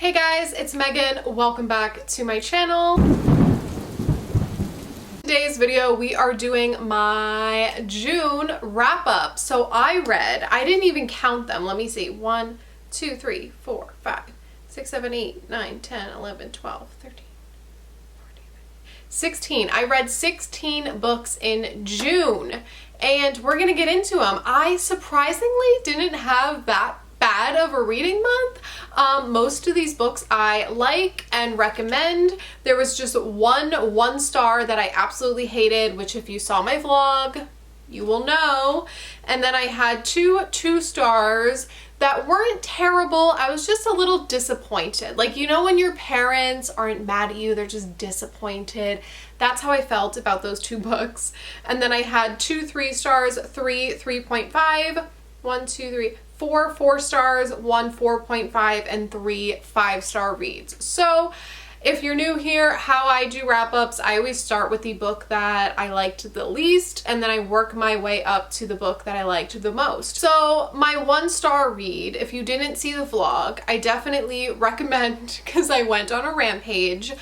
Hey guys, it's Megan. Welcome back to my channel. Today's video, we are doing my June wrap up. So I didn't even count them. Let me see. 1, 2, 3, 4, 5, 6, 7, 8, 9, 10, 11, 12, 13, 14, 16. I read 16 books in June and we're gonna get into them. I surprisingly didn't have that bad of a reading month. Most of these books I like and recommend. There was just one star that I absolutely hated, which if you saw my vlog, you will know. And then I had two stars that weren't terrible. I was just a little disappointed. Like, you know when your parents aren't mad at you, they're just disappointed. That's how I felt about those two books. And then I had 2 3 stars, 3 3.5, 1 2 3 4 4 stars, 1 4.5, and 3 5-star reads. So if you're new here, how I do wrap-ups, I always start with the book that I liked the least, and then I work my way up to the book that I liked the most. So my 1-star read, if you didn't see the vlog, I definitely recommend, because I went on a rampage.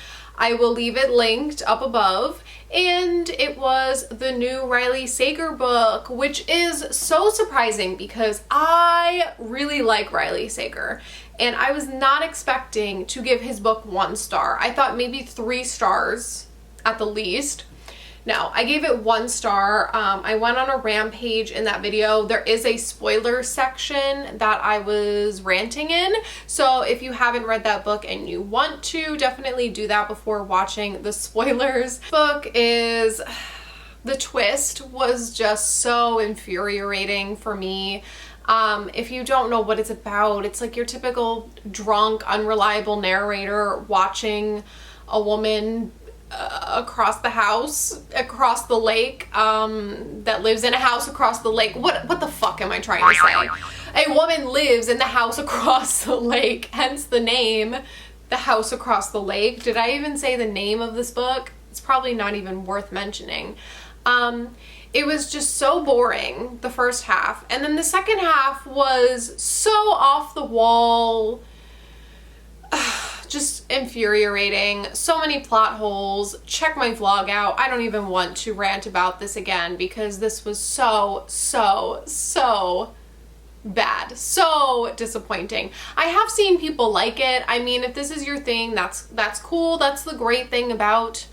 I will leave it linked up above. And it was the new Riley Sager book, which is so surprising because I really like Riley Sager and I was not expecting to give his book 1 star. I thought maybe 3 stars at the least. No, I gave it 1 star. I went on a rampage in that video. There is a spoiler section that I was ranting in. So if you haven't read that book and you want to, definitely do that before watching the spoilers. Book is, the twist was just so infuriating for me. If you don't know what it's about, it's like your typical drunk, unreliable narrator watching a woman across the lake, that lives in a house across the lake. What the fuck am I trying to say? A woman lives in the house across the lake, hence the name, The House Across the Lake. Did I even say the name of this book? It's probably not even worth mentioning. It was just so boring, the first half, and then the second half was so off the wall. Just infuriating. So many plot holes. Check my vlog out. I don't even want to rant about this again because this was so bad. So disappointing. I have seen people like it. I mean, if this is your thing, that's cool. That's the great thing about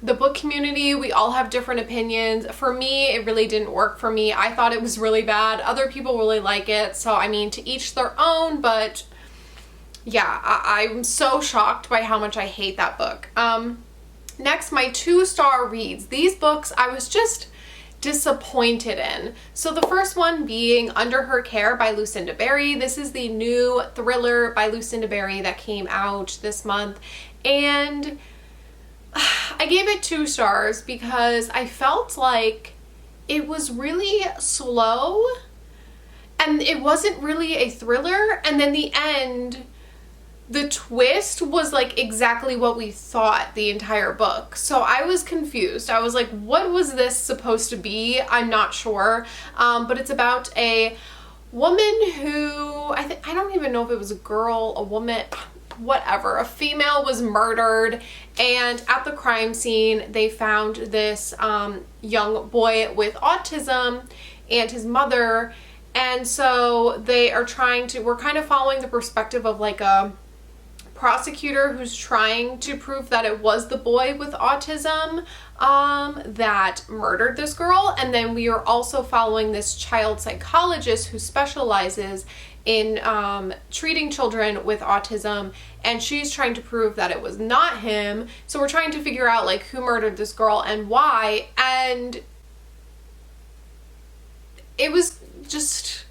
the book community. We all have different opinions. For me, it really didn't work for me. I thought it was really bad. Other people really like it. So, I mean, to each their own, but yeah, I'm so shocked by how much I hate that book. Next, my 2-star reads. These books I was just disappointed in. So the first one being Under Her Care by Lucinda Berry. This is the new thriller by Lucinda Berry that came out this month. And I gave it 2 stars because I felt like it was really slow and it wasn't really a thriller. And then the end, the twist was like exactly what we thought the entire book. So I was confused. I was like, what was this supposed to be? I'm not sure. But it's about a woman who, I don't even know if it was a girl, a woman, whatever. A female was murdered, and at the crime scene, they found this young boy with autism and his mother. And so they are we're kind of following the perspective of like a prosecutor who's trying to prove that it was the boy with autism that murdered this girl. And then we are also following this child psychologist who specializes in treating children with autism, and she's trying to prove that it was not him. So we're trying to figure out like who murdered this girl and why. And it was just,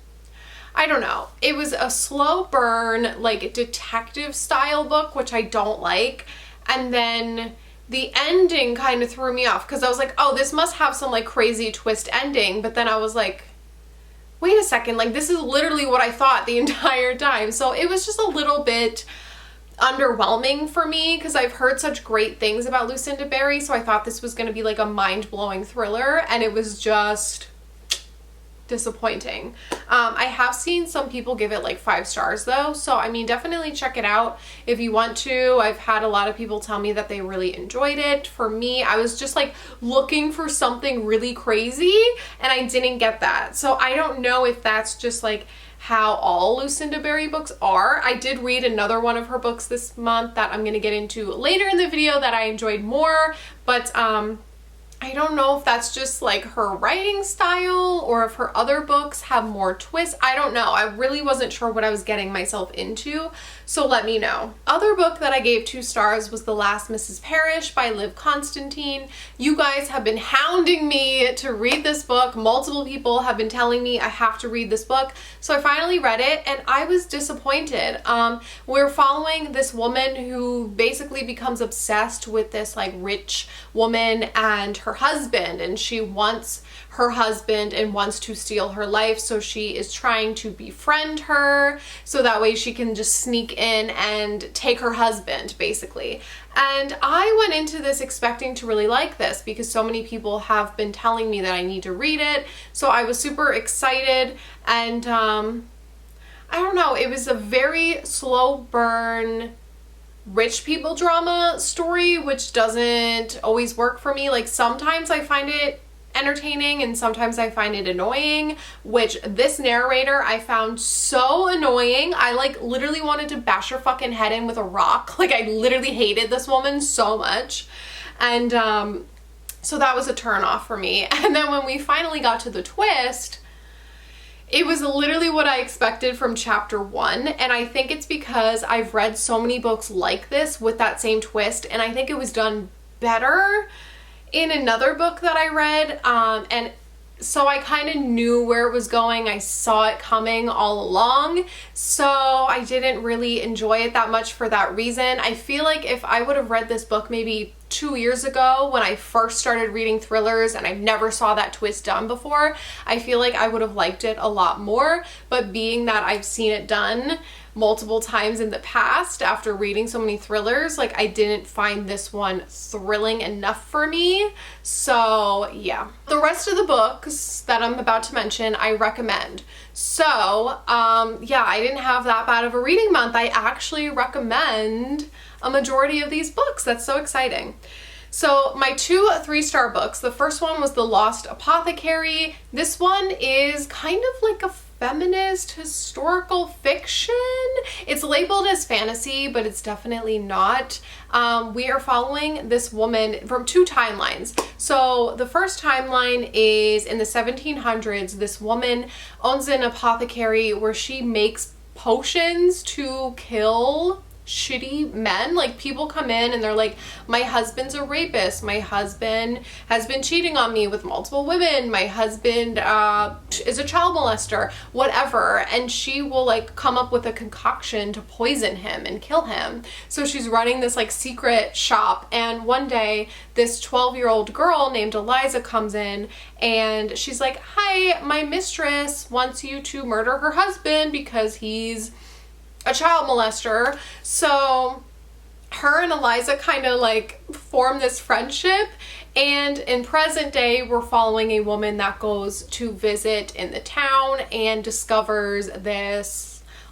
I don't know. It was a slow burn, like detective style book, which I don't like. And then the ending kind of threw me off because I was like, oh, this must have some like crazy twist ending. But then I was like, wait a second, like this is literally what I thought the entire time. So it was just a little bit underwhelming for me because I've heard such great things about Lucinda Berry. So I thought this was going to be like a mind-blowing thriller, and it was just disappointing. I have seen some people give it like 5 stars though, so I mean, definitely check it out if you want to. I've had a lot of people tell me that they really enjoyed it. For me, I was just like looking for something really crazy and I didn't get that. So I don't know if that's just like how all Lucinda Berry books are. I did read another one of her books this month that I'm going to get into later in the video that I enjoyed more, but I don't know if that's just like her writing style or if her other books have more twists. I don't know. I really wasn't sure what I was getting myself into, so let me know. Other book that I gave 2 stars was The Last Mrs. Parish by Liv Constantine. You guys have been hounding me to read this book. Multiple people have been telling me I have to read this book, so I finally read it and I was disappointed. We're following this woman who basically becomes obsessed with this like rich woman and her husband, and she wants her husband and wants to steal her life, so she is trying to befriend her so that way she can just sneak in and take her husband basically. And I went into this expecting to really like this because so many people have been telling me that I need to read it, so I was super excited. And I don't know, it was a very slow burn rich people drama story, which doesn't always work for me. Like sometimes I find it entertaining and sometimes I find it annoying, which this narrator I found so annoying. I like literally wanted to bash her fucking head in with a rock. Like I literally hated this woman so much. And so that was a turn off for me. And then when we finally got to the twist, it was literally what I expected from chapter 1, and I think it's because I've read so many books like this with that same twist, and I think it was done better in another book that I read, and so I kind of knew where it was going. I saw it coming all along, so I didn't really enjoy it that much for that reason. I feel like if I would have read this book maybe 2 years ago when I first started reading thrillers and I never saw that twist done before, I feel like I would have liked it a lot more. But being that I've seen it done multiple times in the past after reading so many thrillers, like I didn't find this one thrilling enough for me. So yeah, the rest of the books that I'm about to mention I recommend. So yeah, I didn't have that bad of a reading month. I actually recommend a majority of these books. That's so exciting. So my 2 3-star books, the first one was The Lost Apothecary. This one is kind of like a feminist historical fiction. It's labeled as fantasy, but it's definitely not. We are following this woman from 2 timelines. So the first timeline is in the 1700s. This woman owns an apothecary where she makes potions to kill shitty men. Like people come in and they're like, my husband's a rapist, my husband has been cheating on me with multiple women, my husband is a child molester, whatever, and she will like come up with a concoction to poison him and kill him. So she's running this like secret shop, and one day this 12-year-old girl named Eliza comes in and she's like, hi, my mistress wants you to murder her husband because he's a child molester. So her and Eliza kind of like form this friendship, and in present day we're following a woman that goes to visit in the town and discovers this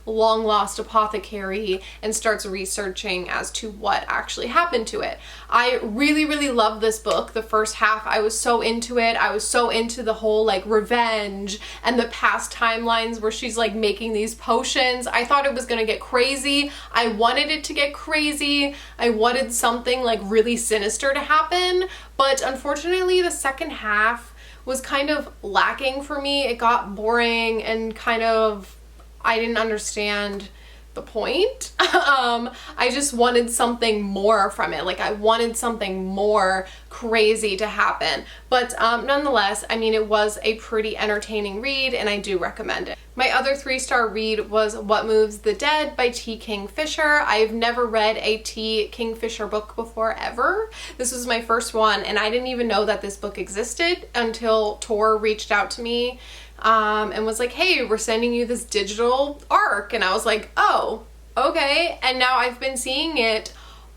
long lost apothecary and starts researching as to what actually happened to it. I really love this book. The first half I was so into it. I was so into the whole like revenge and the past timelines where she's like making these potions. I thought it was gonna get crazy. I wanted it to get crazy. I wanted something like really sinister to happen, but unfortunately the second half was kind of lacking for me. It got boring and kind of, I didn't understand the point. I just wanted something more from it. Like I wanted something more crazy to happen. But nonetheless, I mean, it was a pretty entertaining read and I do recommend it. My other 3-star read was What Moves the Dead by T. Kingfisher. I've never read a T. Kingfisher book before ever. This was my first one and I didn't even know that this book existed until Tor reached out to me and was like, hey, we're sending you this digital arc. And I was like, oh, okay. And now I've been seeing it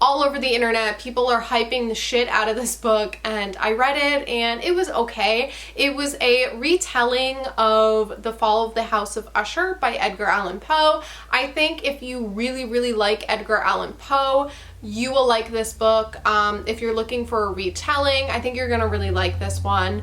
all over the internet. People are hyping the shit out of this book, and I read it and it was okay. It was a retelling of The Fall of the House of Usher by Edgar Allan Poe. I think if you really like Edgar Allan Poe, you will like this book. If you're looking for a retelling, I think you're gonna really like this one.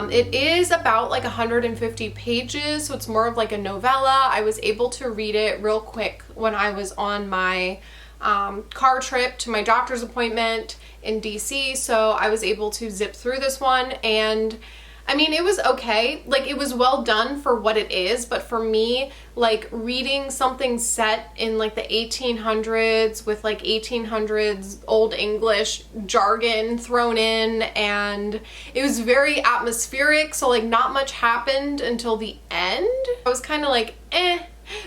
It is about like 150 pages, so it's more of like a novella. I was able to read it real quick when I was on my car trip to my doctor's appointment in DC, so I was able to zip through this one, and I mean, it was okay. Like, it was well done for what it is, but for me, like, reading something set in like the 1800s with like 1800s Old English jargon thrown in, and it was very atmospheric, so like not much happened until the end. I was kind of like, eh,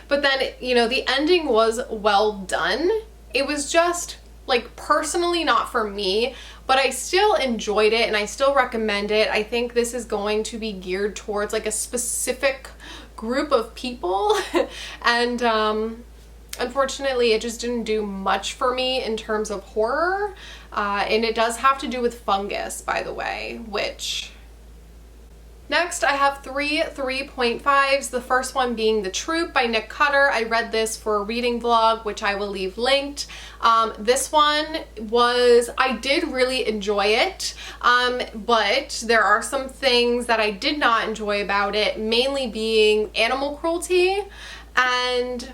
but then, you know, the ending was well done. It was just like personally not for me, but I still enjoyed it and I still recommend it. I think this is going to be geared towards like a specific group of people and unfortunately it just didn't do much for me in terms of horror, and it does have to do with fungus, by the way, which... Next, I have three 3.5s, the first one being The Troop by Nick Cutter. I read this for a reading vlog, which I will leave linked. This one I did really enjoy it, but there are some things that I did not enjoy about it, mainly being animal cruelty and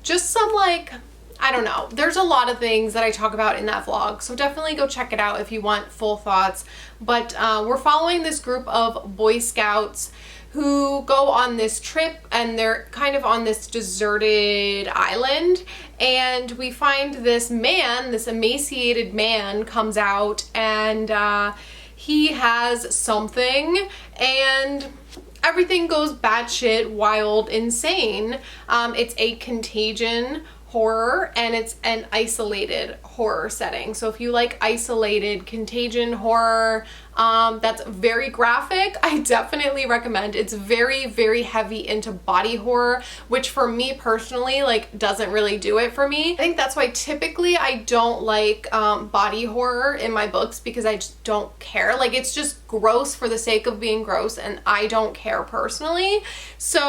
just some like, I don't know. There's a lot of things that I talk about in that vlog, so definitely go check it out if you want full thoughts. But we're following this group of Boy Scouts who go on this trip, and they're kind of on this deserted island, and we find this man, this emaciated man comes out, and he has something, and everything goes batshit wild insane. It's a contagion horror, and it's an isolated horror setting. So if you like isolated contagion horror, that's very graphic, I definitely recommend. It's very heavy into body horror, which for me personally, like, doesn't really do it for me. I think that's why typically I don't like body horror in my books, because I just don't care. Like, it's just gross for the sake of being gross, and I don't care personally. So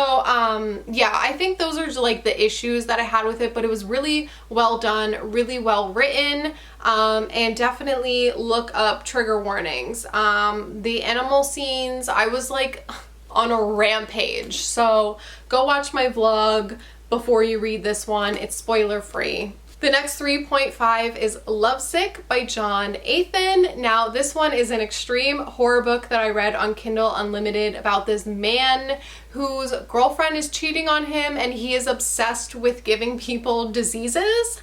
yeah, I think those are like the issues that I had with it, but it was really well done, really well written, and definitely look up trigger warnings. The animal scenes, I was like on a rampage, so go watch my vlog before you read this one. It's spoiler free. The next 3.5 is Lovesick by John Athan. Now, this one is an extreme horror book that I read on Kindle Unlimited about this man whose girlfriend is cheating on him, and he is obsessed with giving people diseases.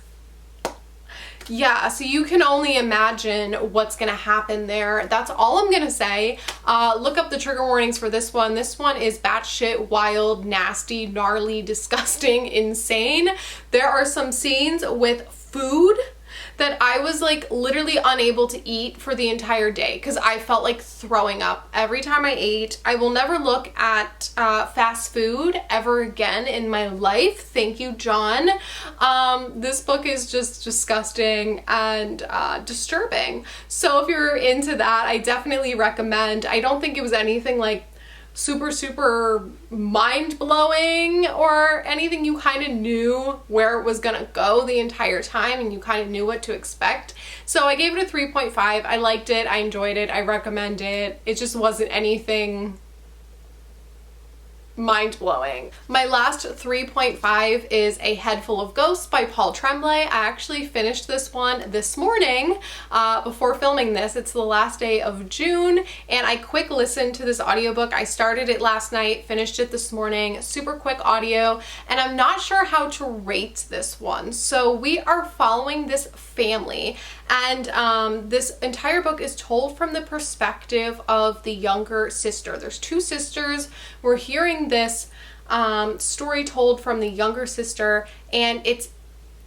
Yeah, so you can only imagine what's gonna happen there. That's all I'm gonna say. Look up the trigger warnings for this one. This one is batshit wild, nasty, gnarly, disgusting, insane. There are some scenes with food that I was like literally unable to eat for the entire day because I felt like throwing up every time I ate. I will never look at fast food ever again in my life. Thank you, John. This book is just disgusting and disturbing. So if you're into that, I definitely recommend. I don't think it was anything like super mind-blowing or anything. You kind of knew where it was gonna go the entire time, and you kind of knew what to expect. So I gave it a 3.5. I liked it, I enjoyed it, I recommend it. It just wasn't anything mind-blowing. My last 3.5 is A Head Full of Ghosts by Paul Tremblay. I actually finished this one this morning before filming this. It's the last day of June, and I quick listened to this audiobook. I started it last night, finished it this morning. Super quick audio, and I'm not sure how to rate this one. So we are following this family, and this entire book is told from the perspective of the younger sister. There's two sisters. We're hearing this story told from the younger sister, and it's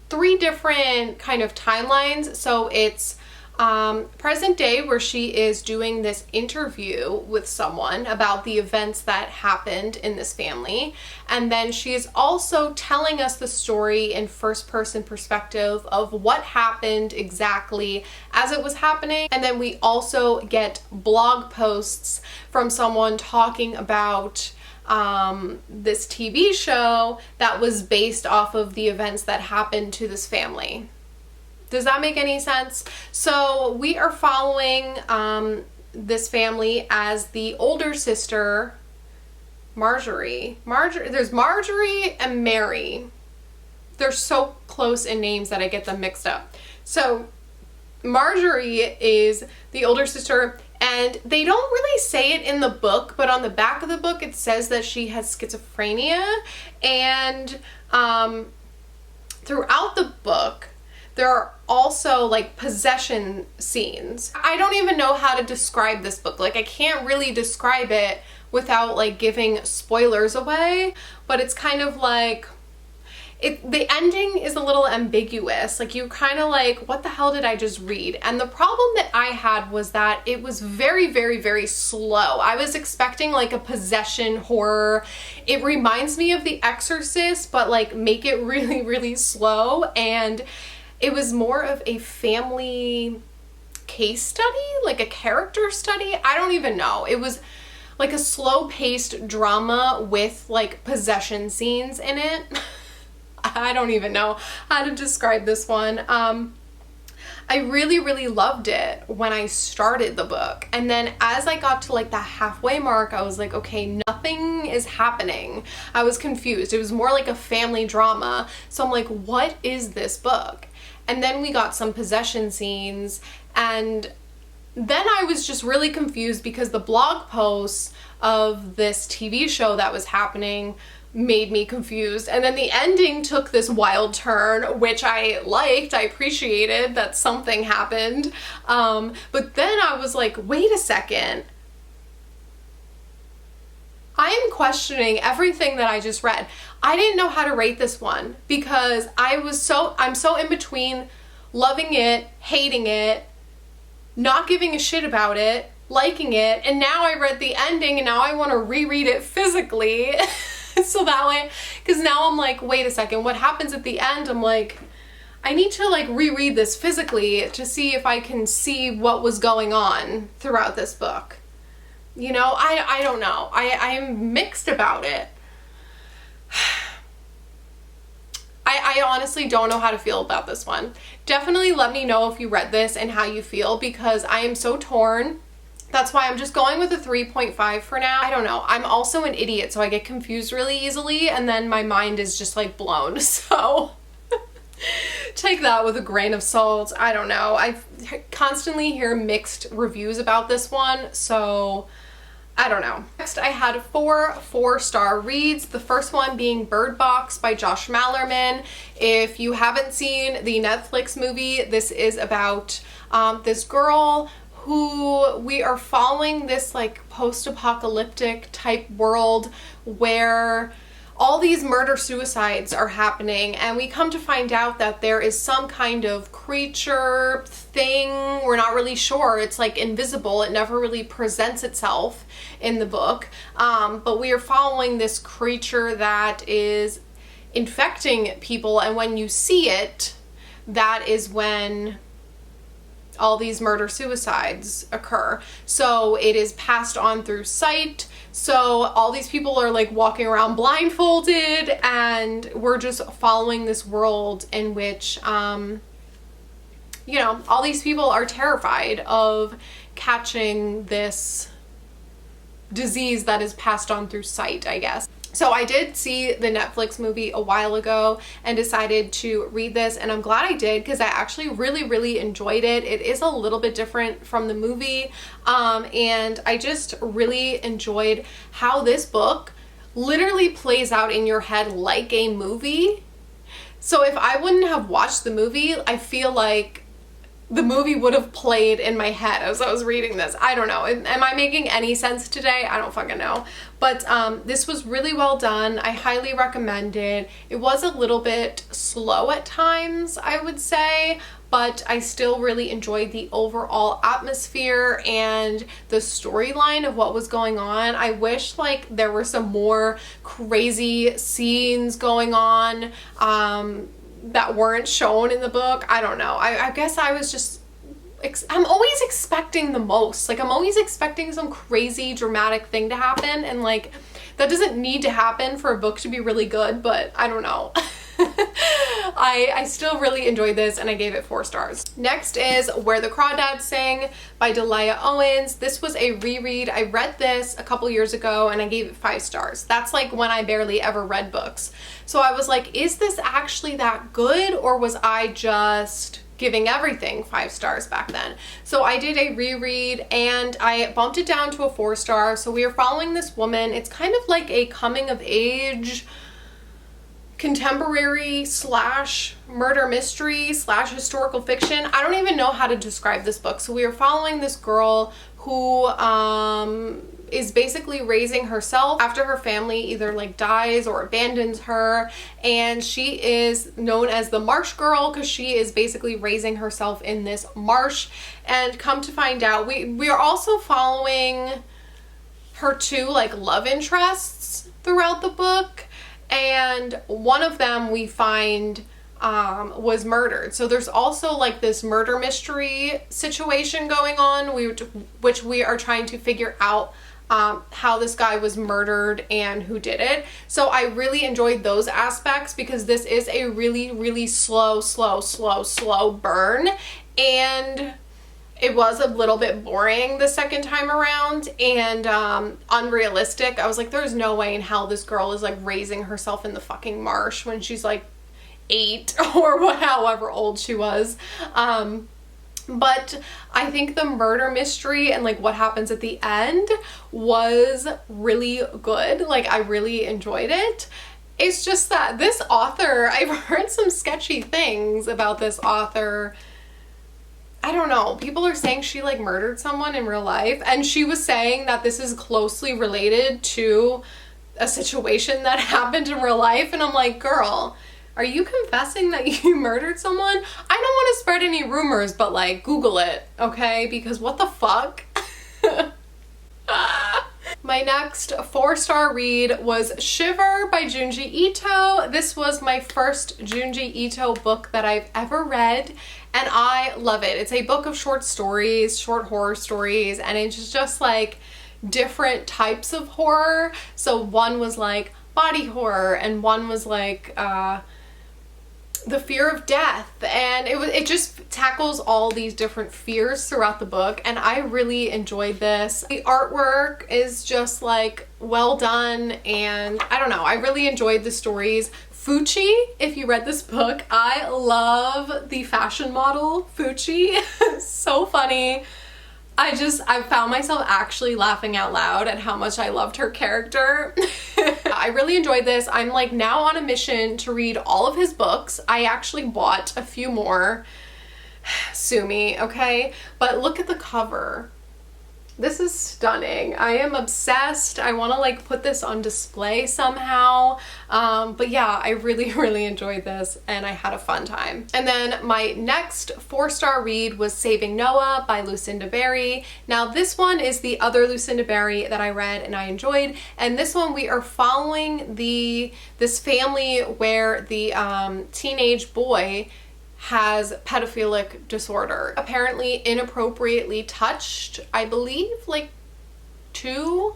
3 different kind of timelines. So it's present day, where she is doing this interview with someone about the events that happened in this family. And then she is also telling us the story in first person perspective of what happened exactly as it was happening. And then we also get blog posts from someone talking about this TV show that was based off of the events that happened to this family. Does that make any sense? So we are following this family as the older sister, Marjorie. There's Marjorie and Mary. They're so close in names that I get them mixed up. So Marjorie is the older sister, and they don't really say it in the book, but on the back of the book it says that she has schizophrenia. And throughout the book there are also like possession scenes. I don't even know how to describe this book. Like, I can't really describe it without like giving spoilers away, but it's kind of like, the ending is a little ambiguous. Like, you kind of like, what the hell did I just read? And the problem that I had was that it was very, very, very slow. I was expecting like a possession horror. It reminds me of The Exorcist, but like make it really, really slow. And it was more of a family case study, like a character study. I don't even know. It was like a slow-paced drama with like possession scenes in it. I don't even know how to describe this one. I really, really loved it when I started the book. And then as I got to like the halfway mark, I was like, okay, nothing is happening. I was confused. It was more like a family drama. So I'm like, what is this book? And then we got some possession scenes, and then I was just really confused because the blog posts of this TV show that was happening made me confused. And then the ending took this wild turn, which I liked. I appreciated that something happened. But then I was like, wait a second. I am questioning everything that I just read. I didn't know how to rate this one because I'm so in between loving it, hating it, not giving a shit about it, liking it, and now I read the ending and now I want to reread it physically. So that way, because now I'm like, wait a second, what happens at the end? I'm like, I need to like reread this physically to see if I can see what was going on throughout this book. You know, I don't know. I'm mixed about it. I honestly don't know how to feel about this one. Definitely let me know if you read this and how you feel, because I am so torn. That's why I'm just going with a 3.5 for now. I don't know. I'm also an idiot, so I get confused really easily, and then my mind is just like blown. So take that with a grain of salt. I don't know. I constantly hear mixed reviews about this one, so I don't know. Next, I had 4 4-star reads. The first one being Bird Box by Josh Malerman. If you haven't seen the Netflix movie, this is about this girl who we are following, this like post-apocalyptic type world where all these murder-suicides are happening, and we come to find out that there is some kind of creature thing. We're not really sure. It's like invisible. It never really presents itself in the book. But we are following this creature that is infecting people, and when you see it, that is when all these murder-suicides occur. So it is passed on through sight. So all these people are like walking around blindfolded, and we're just following this world in which, you know, all these people are terrified of catching this disease that is passed on through sight, I guess. So I did see the Netflix movie a while ago and decided to read this, and I'm glad I did because I actually really, really enjoyed it. It is a little bit different from the movie, and I just really enjoyed how this book literally plays out in your head like a movie. So if I wouldn't have watched the movie, I feel like the movie would have played in my head as I was reading this. I don't know. Am I making any sense today? I don't fucking know. But this was really well done. I highly recommend it. It was a little bit slow at times, I would say, but I still really enjoyed the overall atmosphere and the storyline of what was going on. I wish like there were some more crazy scenes going on that weren't shown in the book. I don't know. I guess I was just, I'm always expecting the most. Like I'm always expecting some crazy dramatic thing to happen, and like that doesn't need to happen for a book to be really good, but I don't know. I still really enjoyed this and I gave it 4 stars. Next is Where the Crawdads Sing by Delia Owens. This was a reread. I read this a couple years ago and I gave it 5 stars. That's like when I barely ever read books. So I was like, is this actually that good, or was I just giving everything 5 stars back then? So I did a reread and I bumped it down to a 4 star. So we are following this woman. It's kind of like a coming of age contemporary slash murder mystery slash historical fiction. I don't even know how to describe this book. So we are following this girl who is basically raising herself after her family either like dies or abandons her, and she is known as the marsh girl because she is basically raising herself in this marsh. And come to find out, we are also following her 2 like love interests throughout the book, and one of them we find was murdered. So there's also like this murder mystery situation going on, which we are trying to figure out how this guy was murdered and who did it. So I really enjoyed those aspects because this is a really, really slow burn, and it was a little bit boring the second time around and unrealistic. I was like, there's no way in hell this girl is like raising herself in the fucking marsh when she's like 8 or however old she was. But I think the murder mystery and like what happens at the end was really good. Like I really enjoyed it. It's just that this author, I've heard some sketchy things about this author. I don't know. People are saying she like murdered someone in real life, and she was saying that this is closely related to a situation that happened in real life. And I'm like, girl, are you confessing that you murdered someone? I don't want to spread any rumors, but like Google it, okay? Because what the fuck? My next 4-star read was Shiver by Junji Ito. This was my first Junji Ito book that I've ever read, and I love it. It's a book of short stories, short horror stories, and it's just like different types of horror. So one was like body horror, and one was like the fear of death, and it just tackles all these different fears throughout the book, and I really enjoyed this. The artwork is just like well done, and I don't know, I really enjoyed the stories. Fuchi, if you read this book, I love the fashion model Fuchi. So funny. I found myself actually laughing out loud at how much I loved her character. I really enjoyed this. I'm like now on a mission to read all of his books. I actually bought a few more. Sue me, okay? But look at the cover. This is stunning. I am obsessed. I want to like put this on display somehow. But yeah, I really enjoyed this and I had a fun time. And then my next 4-star read was Saving Noah by Lucinda Berry. Now this one is the other Lucinda Berry that I read and I enjoyed. And this one we are following this family where the teenage boy has pedophilic disorder. Apparently inappropriately touched, I believe, like 2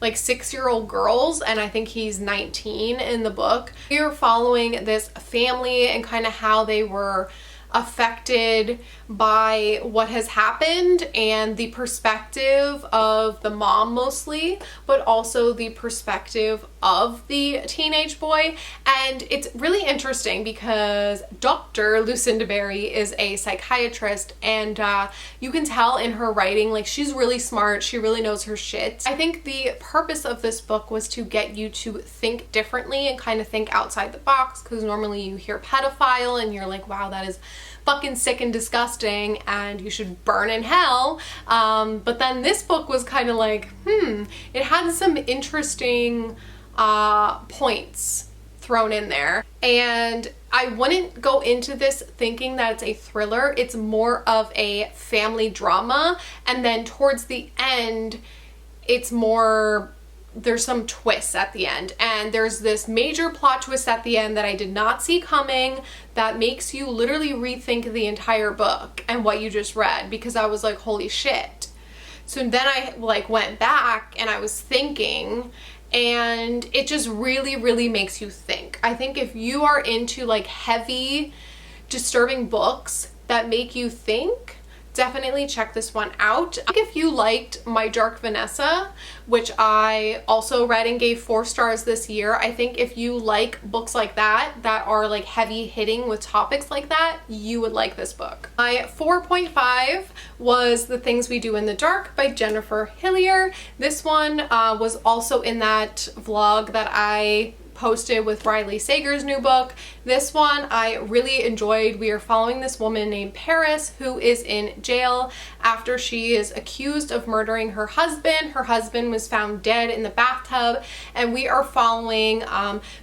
like 6-year-old girls, and I think he's 19 in the book. We are following this family and kind of how they were affected by what has happened and the perspective of the mom mostly, but also the perspective of the teenage boy. And it's really interesting because Dr. Lucinda Berry is a psychiatrist, and you can tell in her writing, like, she's really smart. She really knows her shit. I think the purpose of this book was to get you to think differently and kind of think outside the box, because normally you hear pedophile and you're like, wow, that is fucking sick and disgusting and you should burn in hell. But then this book was kind of like, it had some interesting points thrown in there. And I wouldn't go into this thinking that it's a thriller. It's more of a family drama. And then towards the end, it's more, there's some twists at the end. And there's this major plot twist at the end that I did not see coming that makes you literally rethink the entire book and what you just read, because I was like, holy shit. So then I like went back and I was thinking, and it just really, really makes you think. I think if you are into like heavy, disturbing books that make you think, definitely check this one out. I think if you liked My Dark Vanessa, which I also read and gave 4 stars this year, I think if you like books like that are like heavy hitting with topics like that, you would like this book. My 4.5 was The Things We Do in the Dark by Jennifer Hillier. This one was also in that vlog that I posted with Riley Sager's new book. This one I really enjoyed. We are following this woman named Paris who is in jail after she is accused of murdering her husband. Her husband was found dead in the bathtub, and we are following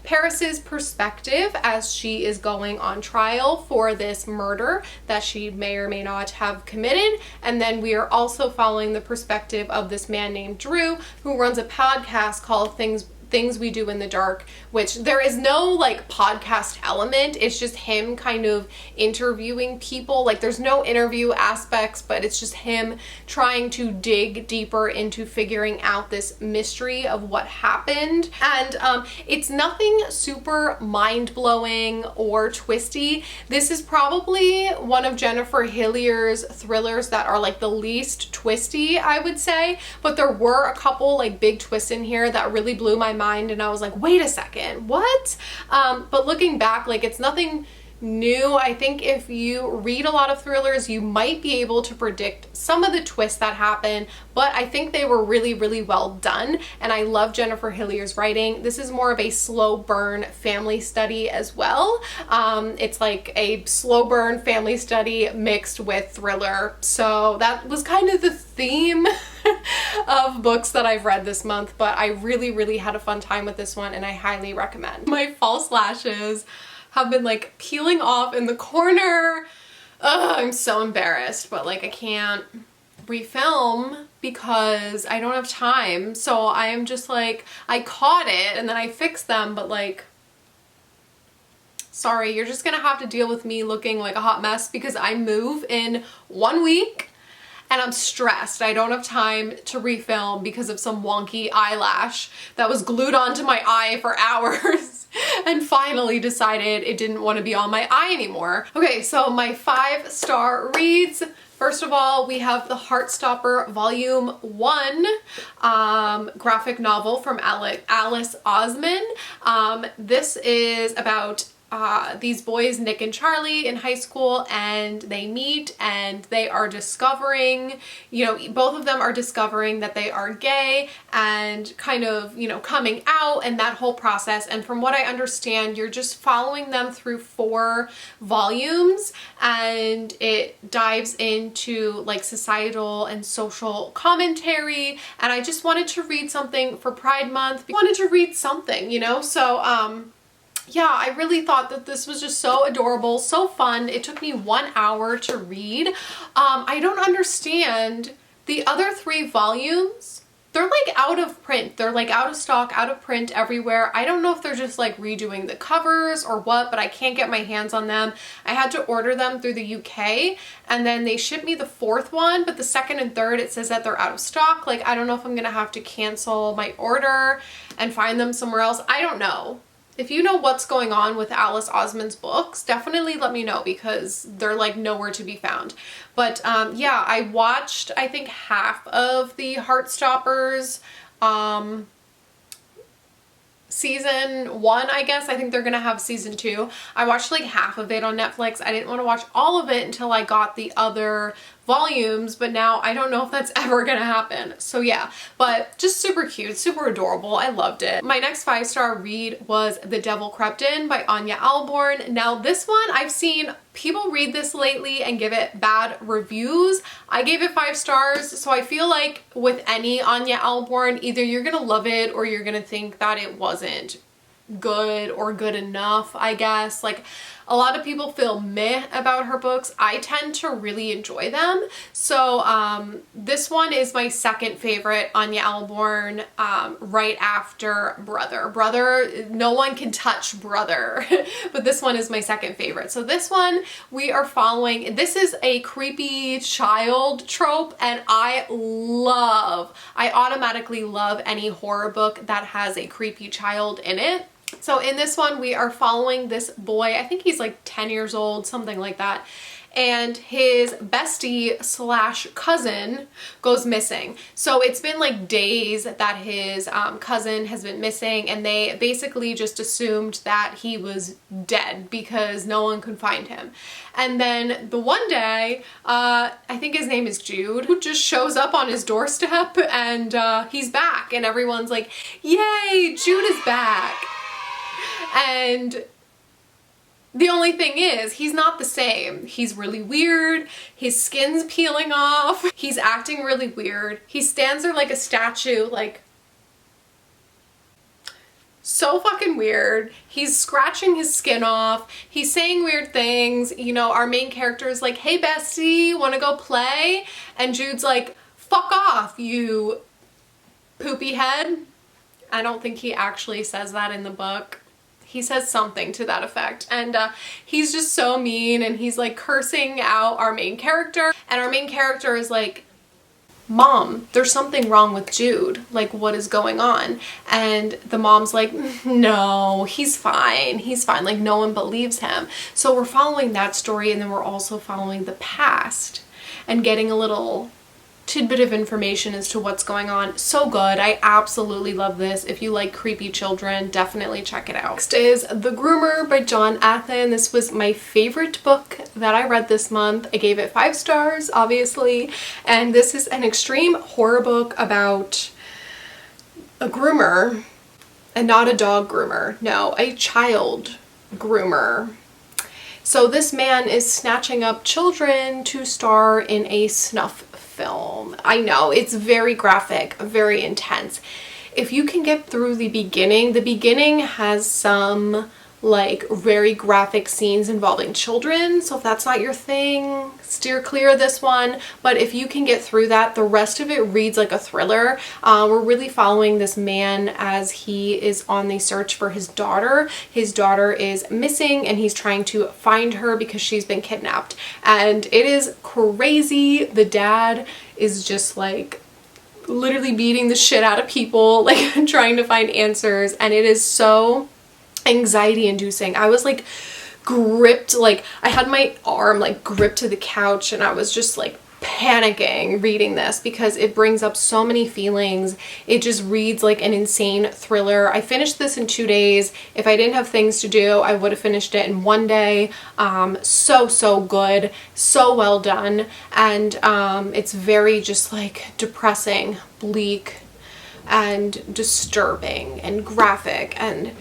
Paris's perspective as she is going on trial for this murder that she may or may not have committed. And then we are also following the perspective of this man named Drew, who runs a podcast called Things We Do in the Dark, which there is no like podcast element. It's just him kind of interviewing people. Like there's no interview aspects, but it's just him trying to dig deeper into figuring out this mystery of what happened. And it's nothing super mind-blowing or twisty. This is probably one of Jennifer Hillier's thrillers that are like the least twisty, I would say. But there were a couple like big twists in here that really blew my mind, and I was like, wait a second, what? But looking back, like it's nothing new. I think if you read a lot of thrillers, you might be able to predict some of the twists that happen, but I think they were really, really well done, and I love Jennifer Hillier's writing. This is more of a slow burn family study as well. It's like a slow burn family study mixed with thriller, so that was kind of the theme of books that I've read this month, but I really, really had a fun time with this one, and I highly recommend. My false lashes have been like peeling off in the corner. Ugh, I'm so embarrassed, but like I can't refilm because I don't have time. So I am just like, I caught it and then I fixed them, but like, sorry, you're just gonna have to deal with me looking like a hot mess because I move in 1 week and I'm stressed. I don't have time to refilm because of some wonky eyelash that was glued onto my eye for hours and finally decided it didn't want to be on my eye anymore. Okay, so my 5-star reads. First of all, we have the Heartstopper Volume 1 graphic novel from Alice Osman. This is about these boys, Nick and Charlie, in high school, and they meet and they are discovering, you know, both of them are discovering that they are gay and kind of, you know, coming out and that whole process. And from what I understand, you're just following them through 4 volumes, and it dives into like societal and social commentary. And I just wanted to read something for Pride Month. I wanted to read something, you know, so yeah, I really thought that this was just so adorable, so fun. It took me 1 hour to read. I don't understand the other 3 volumes. They're like out of print. They're like out of stock, out of print everywhere. I don't know if they're just like redoing the covers or what, but I can't get my hands on them. I had to order them through the UK, and then they shipped me the 4th one, but the 2nd and 3rd, it says that they're out of stock. Like, I don't know if I'm gonna have to cancel my order and find them somewhere else. I don't know. If you know what's going on with Alice Osman's books, definitely let me know because they're like nowhere to be found. But yeah, I watched, I think, half of the Heartstoppers season 1, I guess. I think they're gonna have season 2. I watched like half of it on Netflix. I didn't want to watch all of it until I got the other volumes, but now I don't know if that's ever gonna happen. So yeah, but just super cute, super adorable. I loved it. My next 5-star read was The Devil Crept In by Anya Alborn. Now this one, I've seen people read this lately and give it bad reviews. I gave it 5 stars, so I feel like with any Anya Alborn, either you're gonna love it or you're gonna think that it wasn't good or good enough, I guess. Like, a lot of people feel meh about her books. I tend to really enjoy them. So this one is my second favorite Anya Alborn, right after Brother. Brother, no one can touch Brother, but this one is my second favorite. So this one we are following, this is a creepy child trope, and I automatically love any horror book that has a creepy child in it. So in this one, we are following this boy, I think he's like 10 years old, something like that, and his bestie slash cousin goes missing. So it's been like days that his cousin has been missing, and they basically just assumed that he was dead because no one could find him. And then the one day, I think his name is Jude, who just shows up on his doorstep, and he's back, and everyone's like, yay, Jude is back. And the only thing is, he's not the same. He's really weird. His skin's peeling off. He's acting really weird. He stands there like a statue, like so fucking weird. He's scratching his skin off. He's saying weird things. You know, our main character is like, hey bestie, wanna go play? And Jude's like, fuck off, you poopy head. I don't think he actually says that in the book. He says something to that effect, and he's just so mean, and he's like cursing out our main character, and our main character is like, Mom, there's something wrong with Jude, like what is going on? And the mom's like, no, he's fine, like no one believes him. So we're following that story, and then we're also following the past and getting a little tidbit of information as to what's going on. So good. I absolutely love this. If you like creepy children, definitely check it out. Next is The Groomer by John Athen. This was my favorite book that I read this month. I gave it 5 stars, obviously, and this is an extreme horror book about a groomer, and not a dog groomer, no, a child groomer. So this man is snatching up children to star in a snuff film. I know, it's very graphic, very intense. If you can get through the beginning has some like very graphic scenes involving children, so if that's not your thing, steer clear of this one. But if you can get through that, the rest of it reads like a thriller. We're really following this man as he is on the search for his daughter. His daughter is missing, and he's trying to find her because she's been kidnapped, and it is crazy. The dad is just like literally beating the shit out of people, like trying to find answers, and it is so anxiety inducing. I was like gripped, like I had my arm like gripped to the couch, and I was just like panicking reading this because it brings up so many feelings. It just reads like an insane thriller. I finished this in 2 days. If I didn't have things to do, I would have finished it in 1 day. So good, so well done, and it's very just like depressing, bleak, and disturbing, and graphic, and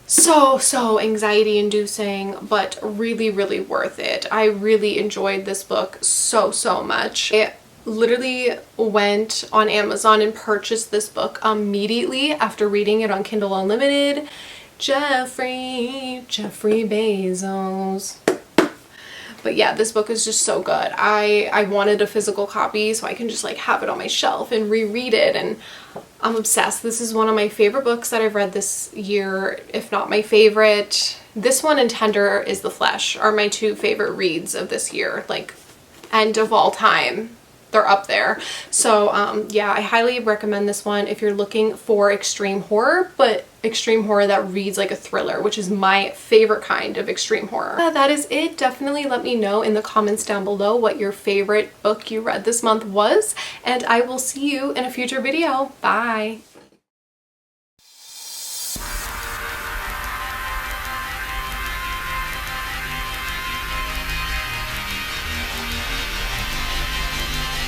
so anxiety inducing, but really worth it. I really enjoyed this book so much. I literally went on Amazon and purchased this book immediately after reading it on Kindle Unlimited. Jeffrey Bezos. But yeah, this book is just so good. I wanted a physical copy so I can just like have it on my shelf and reread it, and I'm obsessed. This is one of my favorite books that I've read this year, if not my favorite. This one and Tender is the Flesh are my 2 favorite reads of this year, like, and of all time. They're up there. So yeah, I highly recommend this one if you're looking for extreme horror, but extreme horror that reads like a thriller, which is my favorite kind of extreme horror. That is it. Definitely let me know in the comments down below what your favorite book you read this month was, and I will see you in a future video. Bye!